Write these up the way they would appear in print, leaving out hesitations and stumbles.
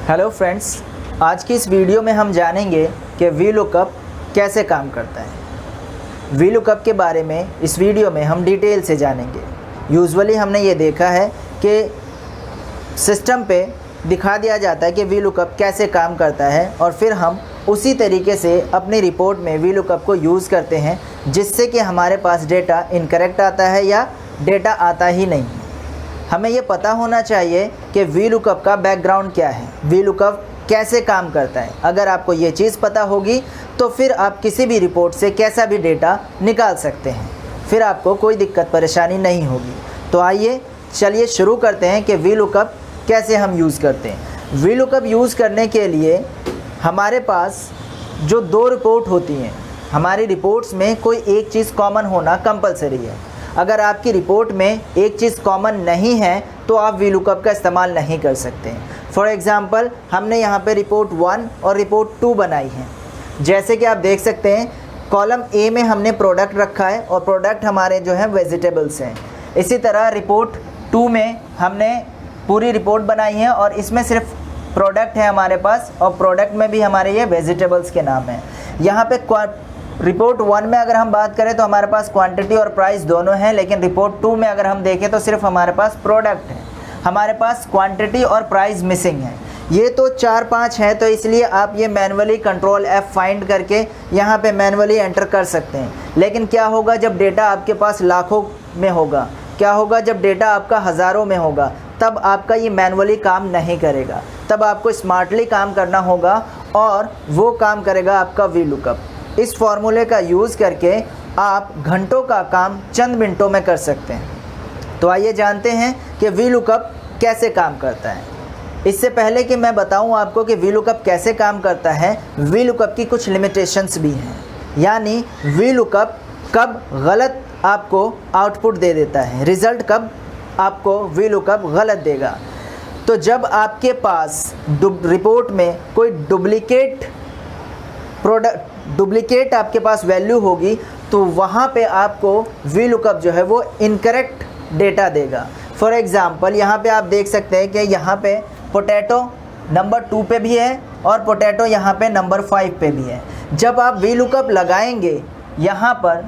Hello friends, आज की इस वीडियो में हम जानेंगे कि VLOOKUP कैसे काम करता है। VLOOKUP के बारे में इस वीडियो में हम डिटेल से जानेंगे। यूजुअली हमने ये देखा है कि सिस्टम पे दिखा दिया जाता है कि VLOOKUP कैसे काम करता है और फिर हम उसी तरीके से अपनी रिपोर्ट में VLOOKUP को यूज़ करते हैं, जिससे कि हमारे पास डेटा इनकरेक्ट आता है या डेटा आता ही नहीं। हमें ये पता होना चाहिए कि VLOOKUP का बैकग्राउंड क्या है, VLOOKUP कैसे काम करता है। अगर आपको ये चीज़ पता होगी तो फिर आप किसी भी रिपोर्ट से कैसा भी डेटा निकाल सकते हैं, फिर आपको कोई दिक्कत परेशानी नहीं होगी। तो आइए चलिए शुरू करते हैं कि VLOOKUP कैसे हम यूज़ करते हैं। VLOOKUP यूज़ करने के लिए हमारे पास जो दो रिपोर्ट होती हैं, हमारी रिपोर्ट्स में कोई एक चीज़ कॉमन होना कंपलसरी है। अगर आपकी रिपोर्ट में एक चीज़ कॉमन नहीं है तो आप VLOOKUP का इस्तेमाल नहीं कर सकते। फॉर एग्ज़ाम्पल, हमने यहाँ पे रिपोर्ट 1 और रिपोर्ट 2 बनाई है। जैसे कि आप देख सकते हैं, कॉलम ए में हमने प्रोडक्ट रखा है और प्रोडक्ट हमारे जो हैं वेजिटेबल्स हैं। इसी तरह रिपोर्ट 2 में हमने पूरी रिपोर्ट बनाई है और इसमें सिर्फ प्रोडक्ट है हमारे पास, और प्रोडक्ट में भी हमारे ये वेजिटेबल्स के नाम हैं। यहाँ पे रिपोर्ट 1 में अगर हम बात करें तो हमारे पास क्वांटिटी और प्राइस दोनों हैं, लेकिन रिपोर्ट 2 में अगर हम देखें तो सिर्फ हमारे पास प्रोडक्ट है, हमारे पास क्वांटिटी और प्राइस मिसिंग है। ये तो 4-5 है, तो इसलिए आप ये मैन्युअली कंट्रोल F फाइंड करके यहाँ पे मैन्युअली एंटर कर सकते हैं। लेकिन क्या होगा जब डेटा आपके पास लाखों में होगा, क्या होगा जब डेटा आपका हज़ारों में होगा, तब आपका ये मैन्युअली काम नहीं करेगा। तब आपको स्मार्टली काम करना होगा और वो काम करेगा आपका VLOOKUP। इस फॉर्मूले का यूज़ करके आप घंटों का काम चंद मिनटों में कर सकते हैं। तो आइए जानते हैं कि VLOOKUP कैसे काम करता है। इससे पहले कि मैं बताऊं आपको कि VLOOKUP कैसे काम करता है, VLOOKUP की कुछ लिमिटेशंस भी हैं। यानी VLOOKUP कब गलत आपको आउटपुट दे देता है, रिज़ल्ट कब आपको VLOOKUP गलत देगा। तो जब आपके पास रिपोर्ट में कोई डुप्लीकेट आपके पास वैल्यू होगी तो वहाँ पे आपको VLOOKUP जो है वो इनकरेक्ट डेटा देगा। फॉर एग्ज़ाम्पल, यहाँ पे आप देख सकते हैं कि यहाँ पे पोटैटो नंबर 2 पे भी है और पोटैटो यहाँ पे नंबर 5 पे भी है। जब आप VLOOKUP लगाएंगे यहाँ पर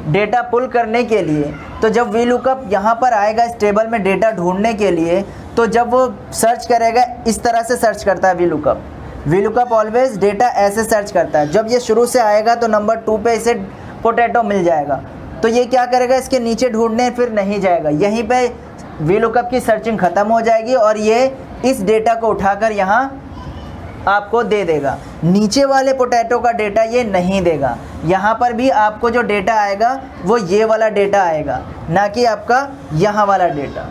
डेटा पुल करने के लिए, तो जब VLOOKUP यहाँ पर आएगा इस टेबल में डेटा ढूंढने के लिए, तो जब वो सर्च करेगा, इस तरह से सर्च करता है VLOOKUP ऑलवेज डेटा ऐसे सर्च करता है। जब ये शुरू से आएगा तो नंबर 2 पे इसे पोटैटो मिल जाएगा, तो ये क्या करेगा, इसके नीचे ढूंढने फिर नहीं जाएगा, यहीं पे VLOOKUP की सर्चिंग ख़त्म हो जाएगी और ये इस डेटा को उठाकर यहाँ आपको दे देगा। नीचे वाले पोटैटो का डेटा ये नहीं देगा। यहाँ पर भी आपको जो डेटा आएगा वो ये वाला डेटा आएगा, ना कि आपका यहाँ वाला डेटा।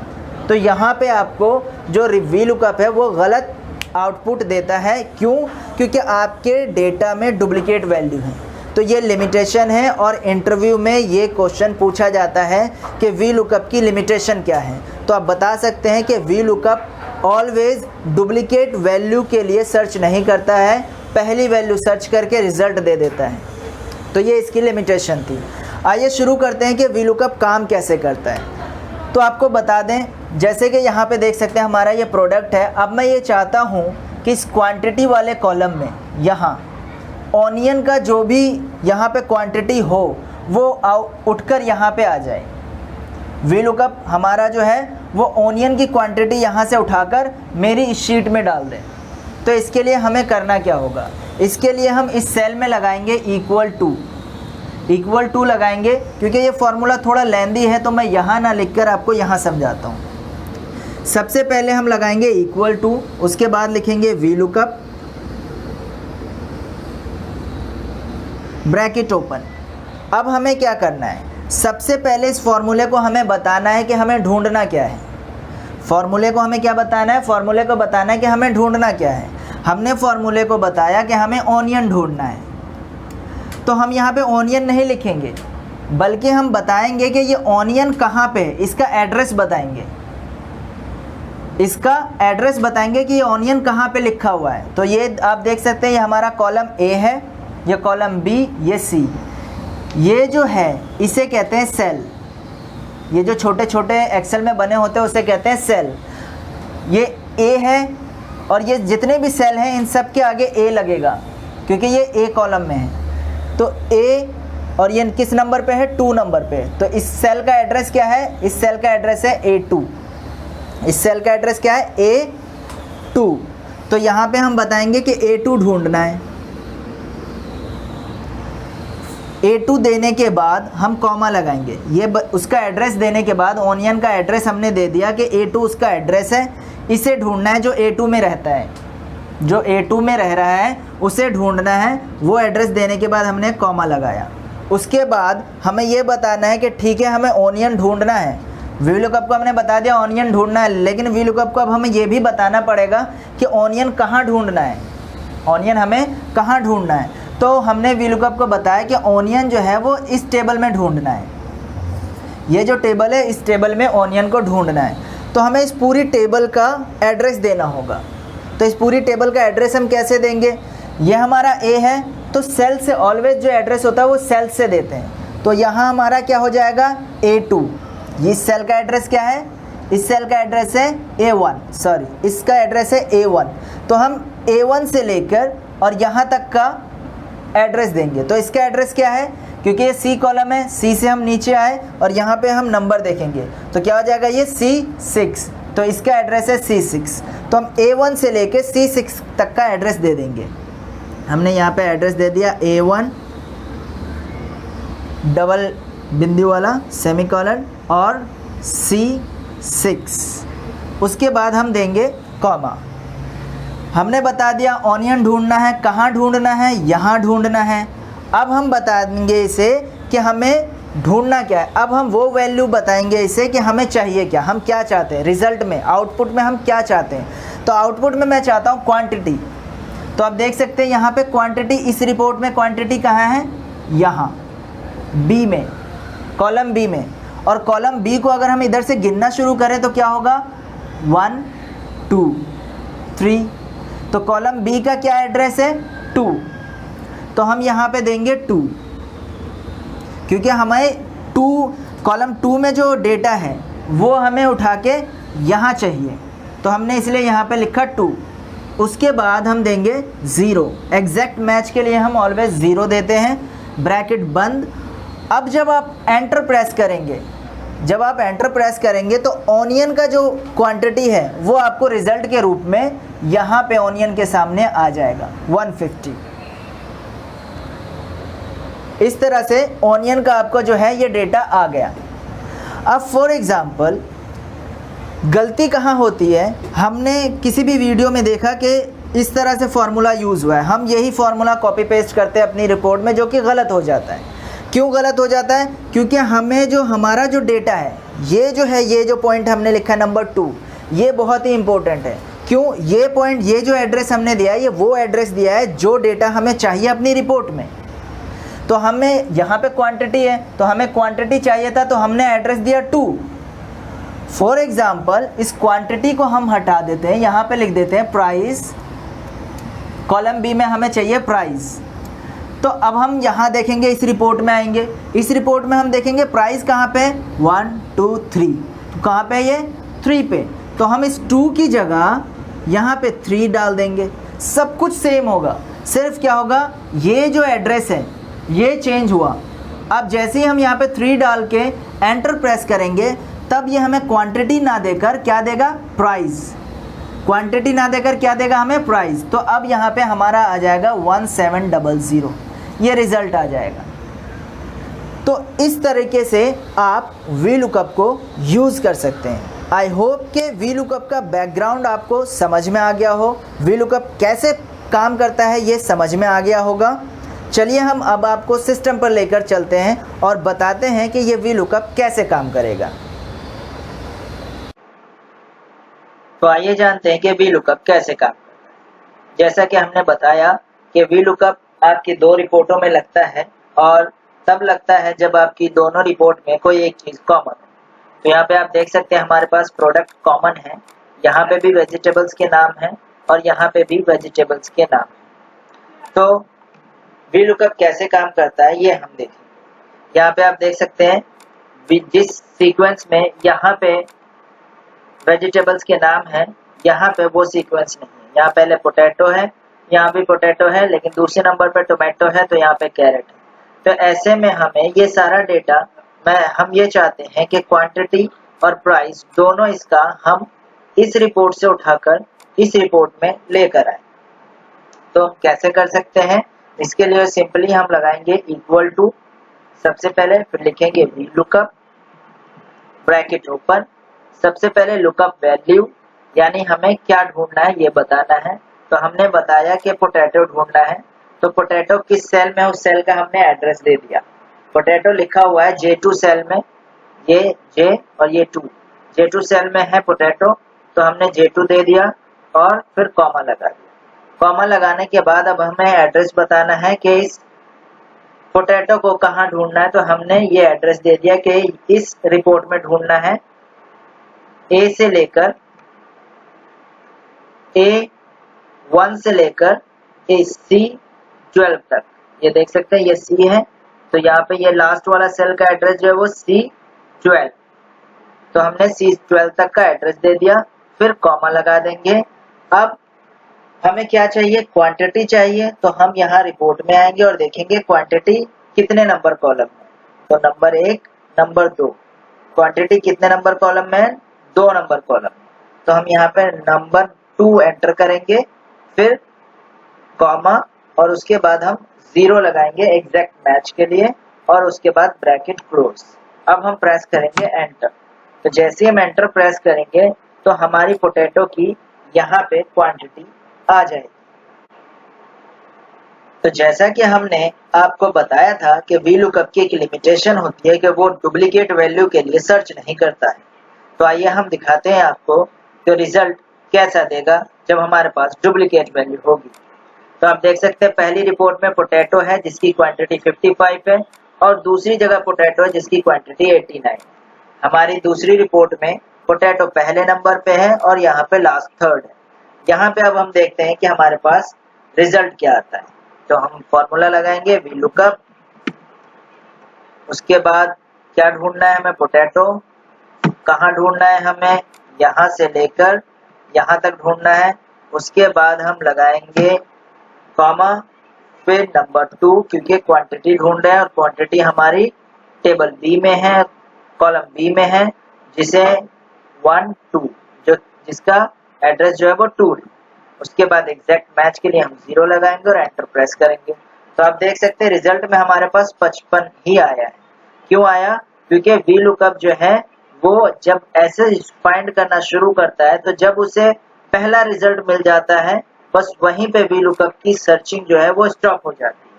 तो यहाँ पे आपको जो VLOOKUP है वो गलत आउटपुट देता है। क्यों? क्योंकि आपके डेटा में डुप्लीकेट वैल्यू है। तो ये लिमिटेशन है और इंटरव्यू में ये क्वेश्चन पूछा जाता है कि VLOOKUP की लिमिटेशन क्या है। तो आप बता सकते हैं कि VLOOKUP ऑलवेज डुप्लीकेट वैल्यू के लिए सर्च नहीं करता है, पहली वैल्यू सर्च करके रिज़ल्ट दे देता है। तो ये इसकी लिमिटेशन थी। आइए शुरू करते हैं कि VLOOKUP काम कैसे करता है। तो आपको बता दें, जैसे कि यहाँ पे देख सकते हैं हमारा ये प्रोडक्ट है। अब मैं ये चाहता हूँ कि इस क्वांटिटी वाले कॉलम में यहाँ ऑनियन का जो भी यहाँ पे क्वांटिटी हो वो उठकर यहाँ पे आ जाए। VLOOKUP हमारा जो है वो ऑनियन की क्वांटिटी यहाँ से उठाकर मेरी इस शीट में डाल दें। तो इसके लिए हमें करना क्या होगा, इसके लिए हम इस सेल में लगाएंगे इक्वल टू लगाएंगे। क्योंकि ये फॉर्मूला थोड़ा लेंदी है तो मैं यहाँ ना लिखकर आपको यहाँ समझाता हूँ। सबसे पहले हम लगाएंगे इक्वल टू, उसके बाद लिखेंगे VLOOKUP ब्रैकेट ओपन। अब हमें क्या करना है, सबसे पहले इस फॉर्मूले को हमें बताना है कि हमें ढूंढना क्या है। फॉर्मूले को हमें क्या बताना है, फॉर्मूले को बताना है कि हमें ढूंढना क्या है। हमने फॉर्मूले को बताया कि हमें ऑनियन ढूंढना है, तो हम यहाँ पे ऑनियन नहीं लिखेंगे, बल्कि हम बताएंगे कि ये ऑनियन कहाँ पे है, इसका एड्रेस बताएंगे। इसका एड्रेस बताएंगे कि ये ऑनियन कहाँ पे लिखा हुआ है। तो ये आप देख सकते हैं, ये हमारा कॉलम ए है, ये कॉलम बी, ये सी। ये जो है इसे कहते हैं सेल। ये जो छोटे छोटे एक्सेल में बने होते हैं उसे कहते हैं सेल। ये ए है, और ये जितने भी सेल हैं इन सब के आगे ए लगेगा क्योंकि ये ए कॉलम में है। तो ए और ये किस नंबर पे है, 2 नंबर पे। तो इस सेल का एड्रेस क्या है, इस सेल का एड्रेस है A2। इस सेल का एड्रेस क्या है, A2। तो यहाँ पे हम बताएंगे कि A2 ढूंढना है। A2 देने के बाद हम कॉमा लगाएंगे। ये उसका एड्रेस देने के बाद ओनियन का एड्रेस हमने दे दिया कि A2 उसका एड्रेस है, इसे ढूंढना है जो A2 में रहता है, जो A2 में रह रहा है उसे ढूंढना है। वो एड्रेस देने के बाद हमने कॉमा लगाया। उसके बाद हमें ये बताना है कि ठीक है हमें ओनियन ढूंढना है। वीलुकअप को हमने बता दिया ओनियन ढूंढना है, लेकिन वीलुकअप को अब हमें ये भी बताना पड़ेगा कि ओनियन कहाँ ढूंढना है, ओनियन हमें कहाँ ढूंढना है। तो हमने वीलुकअप को बताया कि ओनियन जो है वो इस टेबल में ढूंढना है। ये जो टेबल है इस टेबल में ओनियन को ढूंढना है। तो हमें इस पूरी टेबल का एड्रेस देना होगा। तो इस पूरी टेबल का एड्रेस हम कैसे देंगे, ये हमारा ए है तो सेल से ऑलवेज जो एड्रेस होता है वो सेल से देते हैं। तो यहाँ हमारा क्या हो जाएगा, A2। इस सेल का एड्रेस क्या है, इस सेल का एड्रेस है A1, सॉरी इसका एड्रेस है A1। तो हम A1 से लेकर और यहाँ तक का एड्रेस देंगे। तो इसका एड्रेस क्या है, क्योंकि ये C कॉलम है, C से हम नीचे आए और यहाँ पे हम नंबर देखेंगे तो क्या हो जाएगा, ये C6। तो इसका एड्रेस है C6। तो हम A1 से लेकर C6 तक का एड्रेस दे देंगे। हमने यहाँ पे एड्रेस दे दिया A1 डबल बिंदु वाला सेमीकोलन और C6। उसके बाद हम देंगे कॉमा। हमने बता दिया ओनियन ढूंढना है, कहाँ ढूंढना है, यहाँ ढूंढना है। अब हम बता देंगे इसे कि हमें ढूंढना क्या है। अब हम वो वैल्यू बताएंगे इसे कि हमें चाहिए क्या, हम क्या चाहते हैं रिज़ल्ट में, आउटपुट में हम क्या चाहते हैं। तो आउटपुट में मैं चाहता हूँ क्वांटिटी। तो आप देख सकते हैं यहाँ पे क्वांटिटी, इस रिपोर्ट में क्वांटिटी कहाँ है, यहाँ बी में, कॉलम बी में। और कॉलम बी को अगर हम इधर से गिनना शुरू करें तो क्या होगा, 1 2 3। तो कॉलम बी का क्या एड्रेस है, 2। तो हम यहाँ पे देंगे 2 क्योंकि हमें 2 कॉलम 2 में जो डेटा है वो हमें उठा के यहाँ चाहिए। तो हमने इसलिए यहाँ पे लिखा 2। उसके बाद हम देंगे 0। एग्जैक्ट मैच के लिए हम ऑलवेज 0 देते हैं, ब्रैकेट बंद। अब जब आप एंटर प्रेस करेंगे, जब आप एंटर प्रेस करेंगे तो ओनियन का जो क्वांटिटी है वो आपको रिज़ल्ट के रूप में यहाँ पे ओनियन के सामने आ जाएगा 150। इस तरह से ओनियन का आपको जो है ये डेटा आ गया। अब फॉर एग्ज़ाम्पल गलती कहाँ होती है, हमने किसी भी वीडियो में देखा कि इस तरह से फार्मूला यूज़ हुआ है, हम यही फार्मूला कॉपी पेस्ट करते हैं अपनी रिपोर्ट में, जो कि गलत हो जाता है। क्यों गलत हो जाता है, क्योंकि हमें जो हमारा जो डेटा है, ये जो है, ये जो पॉइंट हमने लिखा है नंबर 2, ये बहुत ही इंपॉर्टेंट है। क्यों, ये पॉइंट, ये जो एड्रेस हमने दिया है ये वो एड्रेस दिया है जो डेटा हमें चाहिए अपनी रिपोर्ट में। तो हमें यहाँ पे क्वांटिटी है तो हमें क्वांटिटी चाहिए था, तो हमने एड्रेस दिया 2। फॉर एग्ज़ाम्पल इस क्वांटिटी को हम हटा देते हैं, यहाँ पे लिख देते हैं प्राइस। कॉलम बी में हमें चाहिए प्राइस। तो अब हम यहाँ देखेंगे, इस रिपोर्ट में आएंगे, इस रिपोर्ट में हम देखेंगे प्राइस कहाँ पे, 1 2 3। तो कहाँ पे, ये 3 पे। तो हम इस 2 की जगह यहाँ पे 3 डाल देंगे। सब कुछ सेम होगा, सिर्फ क्या होगा, ये जो एड्रेस है ये चेंज हुआ। अब जैसे ही हम यहाँ पे 3 डाल के एंटर प्रेस करेंगे तब ये हमें क्वांटिटी ना देकर क्या देगा, प्राइस। क्वांटिटी ना देकर क्या देगा हमें, प्राइस। तो अब यहाँ पे हमारा आ जाएगा 1700, ये रिज़ल्ट आ जाएगा। तो इस तरीके से आप वीलुकअप को यूज़ कर सकते हैं। आई होप कि वीलुकअप का बैकग्राउंड आपको समझ में आ गया हो, वीलुकअप कैसे काम करता है ये समझ में आ गया होगा। चलिए हम अब आपको सिस्टम पर लेकर चलते हैं और बताते हैं कि ये वीलुकअप कैसे काम करेगा। तो आइए जानते हैं कि वीलुकअप कैसे काम करता है। जैसा कि हमने बताया कि वीलुकअप आपकी 2 रिपोर्टों में लगता है और तब लगता है जब आपकी दोनों रिपोर्ट में कोई एक चीज़ कॉमन हो। तो यहाँ पे आप देख सकते हैं हमारे पास प्रोडक्ट कॉमन है, यहाँ पे भी वेजिटेबल्स के नाम हैं और यहाँ पे भी वेजिटेबल्स के नाम हैं। तो वीलुकअप कैसे काम करता है ये हम देखेंगे। यहाँ पे आप देख सकते हैं जिस सीक्वेंस में यहाँ पे वेजिटेबल्स के नाम हैं, यहाँ पे वो सीक्वेंस नहीं है। यहाँ पहले पोटैटो है, यहाँ भी पोटैटो है, लेकिन दूसरे नंबर पर टोमेटो है, तो यहाँ पे कैरेट है। तो ऐसे में हमें ये सारा डेटा हम ये चाहते हैं कि क्वांटिटी और प्राइस दोनों इसका हम इस रिपोर्ट से उठाकर इस रिपोर्ट में लेकर आए। तो हम कैसे कर सकते हैं? इसके लिए सिंपली हम लगाएंगे इक्वल टू, सबसे पहले फिर लिखेंगे वी लुकअप ब्रैकेट ओपन, सबसे पहले लुकअप वैल्यू, यानी हमें क्या ढूंढना है ये बताना है। तो हमने बताया कि पोटैटो ढूंढना है, तो पोटैटो किस सेल में, उस सेल का हमने एड्रेस दे दिया। पोटैटो लिखा हुआ है J2 सेल में, ये J और ये 2, J2 सेल में है पोटैटो, तो हमने J2 दे दिया और फिर कॉमा लगा दिया। कॉमा लगाने के बाद अब हमें एड्रेस बताना है कि इस पोटैटो को कहाँ ढूंढना है। तो हमने ये एड्रेस दे दिया कि इस रिपोर्ट में ढूंढना है A से लेकर A1 से लेकर C12 तक। ये देख सकते हैं ये C है, तो यहाँ पे ये लास्ट वाला सेल का एड्रेस जो है वो C12, तो हमने C12 तक का एड्रेस दे दिया, फिर कॉमा लगा देंगे। अब हमें क्या चाहिए? क्वांटिटी चाहिए, तो हम यहाँ रिपोर्ट में आएंगे और देखेंगे क्वांटिटी कितने नंबर कॉलम में। तो नंबर 1, नंबर 2, क्वांटिटी कितने नंबर कॉलम में है? 2 नंबर कॉलम। तो हम यहाँ पे नंबर 2 एंटर करेंगे, फिर कॉमा और उसके बाद हम 0 लगाएंगे एग्जैक्ट मैच के लिए, और उसके बाद ब्रैकेट क्लोज। अब हम प्रेस करेंगे एंटर। तो जैसे हम एंटर प्रेस करेंगे तो हमारी पोटैटो की यहाँ पे क्वांटिटी आ जाएगी। तो जैसा कि हमने आपको बताया था कि VLOOKUP की एक लिमिटेशन होती है कि वो डुप्लीकेट वैल्यू के लिए सर्च नहीं करता है। तो आइए हम दिखाते हैं आपको कि रिजल्ट कैसा देगा जब हमारे पास डुप्लीकेट वैल्यू होगी। तो आप देख सकते हैं पहली रिपोर्ट में पोटैटो है जिसकी क्वांटिटी 55 है, और दूसरी जगह पोटैटो है जिसकी क्वांटिटी 89 है। हमारी दूसरी रिपोर्ट में पोटैटो पहले नंबर पे है और यहाँ पे लास्ट थर्ड है। यहाँ पे अब हम देखते हैं कि हमारे पास रिजल्ट क्या आता है। तो हम फॉर्मूला लगाएंगे VLOOKUP, उसके बाद क्या ढूंढना है हमें? पोटैटो। कहाँ ढूंढना है हमें? यहाँ से लेकर यहाँ तक ढूंढना है। उसके बाद हम लगाएंगे कॉमा, फिर नंबर 2, क्योंकि क्वांटिटी ढूंढ रहे हैं और क्वांटिटी हमारी टेबल बी में है, कॉलम बी में है, जिसे 1 2 जिसका एड्रेस जो है वो 2 है। उसके बाद एग्जैक्ट मैच के लिए हम 0 लगाएंगे और एंटर प्रेस करेंगे। तो आप देख सकते हैं रिजल्ट में हमारे पास 55 ही आया है। क्यों आया? क्योंकि VLOOKUP जो है वो जब ऐसे फाइंड करना शुरू करता है, तो जब उसे पहला रिजल्ट मिल जाता है बस वहीं पे VLOOKUP की सर्चिंग जो है वो स्टॉप हो जाती है।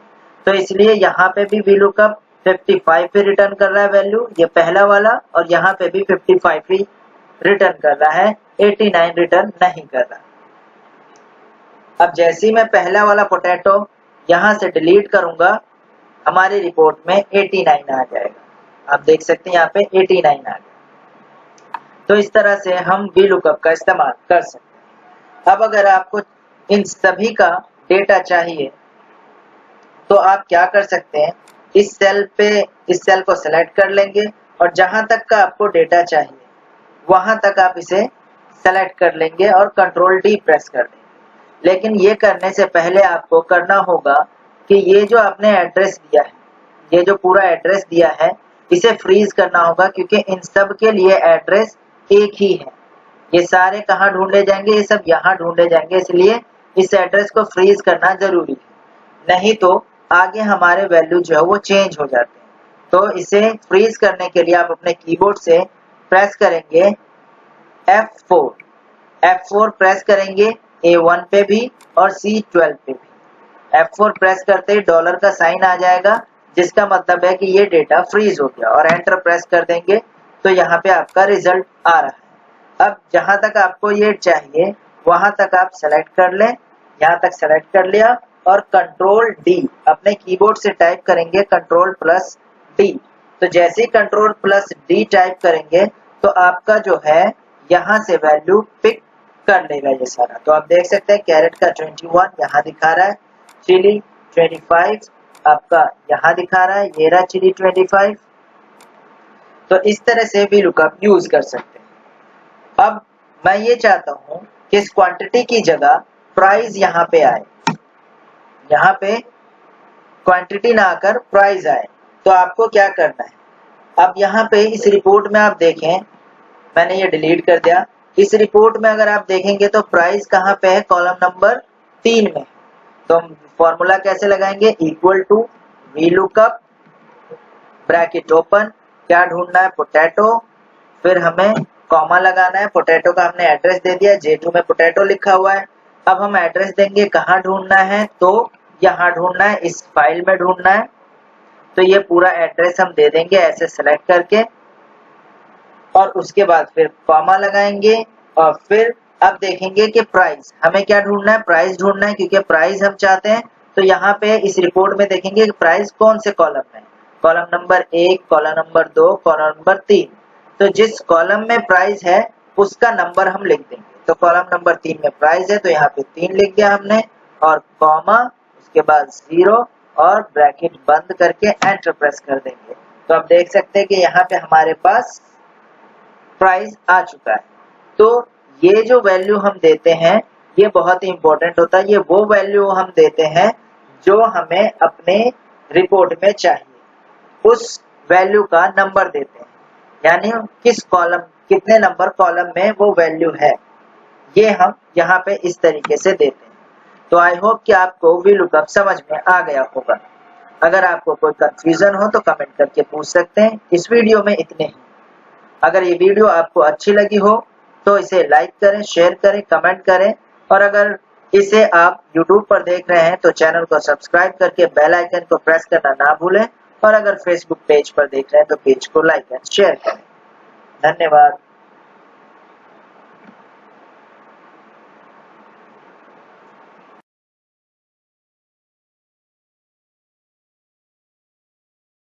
तो इसलिए यहाँ पे भी VLOOKUP 55 पे रिटर्न कर रहा है वैल्यू, ये पहला वाला, और यहाँ पे भी 55 ही रिटर्न कर रहा है, 89 रिटर्न नहीं कर रहा। अब जैसे ही मैं पहला वाला पोटैटो यहाँ से डिलीट करूंगा, हमारी रिपोर्ट में 89 आ जाएगा। आप देख सकते हैं यहाँ पे 89 आ गया। तो इस तरह से हम VLOOKUP का इस्तेमाल कर सकते हैं। अब अगर आपको इन सभी का डेटा चाहिए तो आप क्या कर सकते हैं? इस सेल को सेलेक्ट कर लेंगे और जहां तक का आपको डेटा चाहिए वहां तक आप इसे सेलेक्ट कर लेंगे और कंट्रोल D प्रेस कर देंगे। लेकिन ये करने से पहले आपको करना होगा कि ये जो आपने एड्रेस दिया है, ये जो पूरा एड्रेस दिया है, इसे फ्रीज करना होगा, क्योंकि इन सब के लिए एड्रेस एक ही है। ये सारे कहाँ ढूंढे जाएंगे? ये सब यहाँ ढूंढे जाएंगे, इसलिए इस एड्रेस को फ्रीज करना जरूरी है, नहीं तो आगे हमारे वैल्यू जो है वो चेंज हो जाते हैं। तो इसे फ्रीज करने के लिए आप अपने कीबोर्ड से प्रेस करेंगे F4 प्रेस करेंगे A1 पे भी और C12 पे भी। F4 प्रेस करते ही डॉलर का साइन आ जाएगा, जिसका मतलब है कि ये डेटा फ्रीज हो गया, और एंटर प्रेस कर देंगे तो यहाँ पे आपका रिजल्ट आ रहा है। अब जहां तक आपको ये चाहिए वहां तक आप सेलेक्ट कर लें। यहाँ तक सेलेक्ट कर लिया और कंट्रोल D अपने कीबोर्ड से टाइप करेंगे, कंट्रोल+D। तो जैसे ही कंट्रोल+D टाइप करेंगे तो आपका जो है यहाँ से वैल्यू पिक कर लेगा ये सारा। तो आप देख सकते हैं कैरेट का 21 यहाँ दिखा रहा है, चिली 25 आपका यहाँ दिखा रहा है, ये रहा चिली 25। तो इस तरह से भी VLOOKUP यूज कर सकते हैं। अब मैं ये चाहता हूँ कि इस क्वांटिटी की जगह प्राइस यहाँ पे आए, यहाँ पे क्वांटिटी ना आकर प्राइस आए, तो आपको क्या करना है, अब यहाँ पे इस रिपोर्ट में आप देखें, मैंने ये डिलीट कर दिया। इस रिपोर्ट में अगर आप देखेंगे तो प्राइस कहाँ पे है, कॉलम नंबर 3 में। तो हम फॉर्मूला कैसे लगाएंगे, equal to VLOOKUP bracket open, क्या ढूंढना है, पोटैटो, फिर हमें कॉमा लगाना है, पोटैटो का हमने एड्रेस दे दिया, J2 में पोटैटो लिखा हुआ है। अब हम एड्रेस देंगे, कहाँ ढूंढना है, तो यहाँ ढूंढना है, इस फाइल में ढूंढना है। तो ये पूरा एड्रेस हम दे देंगे ऐसे सेलेक्ट करके, और उसके बाद फिर कॉमा लगाएंगे, और फिर अब देखेंगे कि प्राइस, हमें क्या ढूंढना है, प्राइस ढूंढना है, क्योंकि प्राइस हम चाहते हैं। तो यहाँ पे इस रिपोर्ट में देखेंगे कि प्राइस कौन से कॉलम में, column number 1, column number 2, column number 3। तो जिस कॉलम में प्राइस है उसका नंबर हम लिख देंगे। तो कॉलम नंबर 3 में प्राइस है, तो यहाँ पे 3 लिख दिया हमने, और कॉमा, उसके बाद 0 और ब्रैकेट बंद करके एंटर प्रेस कर देंगे। तो आप देख सकते हैं कि यहाँ पे हमारे पास प्राइस आ चुका है। तो ये जो वैल्यू हम देते हैं ये बहुत ही इंपॉर्टेंट होता है। ये वो वैल्यू हम देते हैं जो हमें अपने रिपोर्ट में चाहिए, उस वैल्यू का नंबर देते हैं, यानी किस कॉलम, कितने नंबर कॉलम में वो वैल्यू है, ये हम यहाँ पे इस तरीके से देते हैं। तो आई होप कि आपको VLOOKUP समझ में आ गया होगा। अगर आपको कोई कंफ्यूजन हो तो कमेंट करके पूछ सकते हैं। इस वीडियो में इतने ही। अगर ये वीडियो आपको अच्छी लगी हो तो इसे लाइक करें, शेयर करें, कमेंट करें, और अगर इसे आप YouTube पर देख रहे हैं तो चैनल को सब्सक्राइब करके बेल आइकन को प्रेस करना ना भूलें, और अगर Facebook पेज पर देख रहे हैं तो पेज को लाइक एंड शेयर करें। धन्यवाद।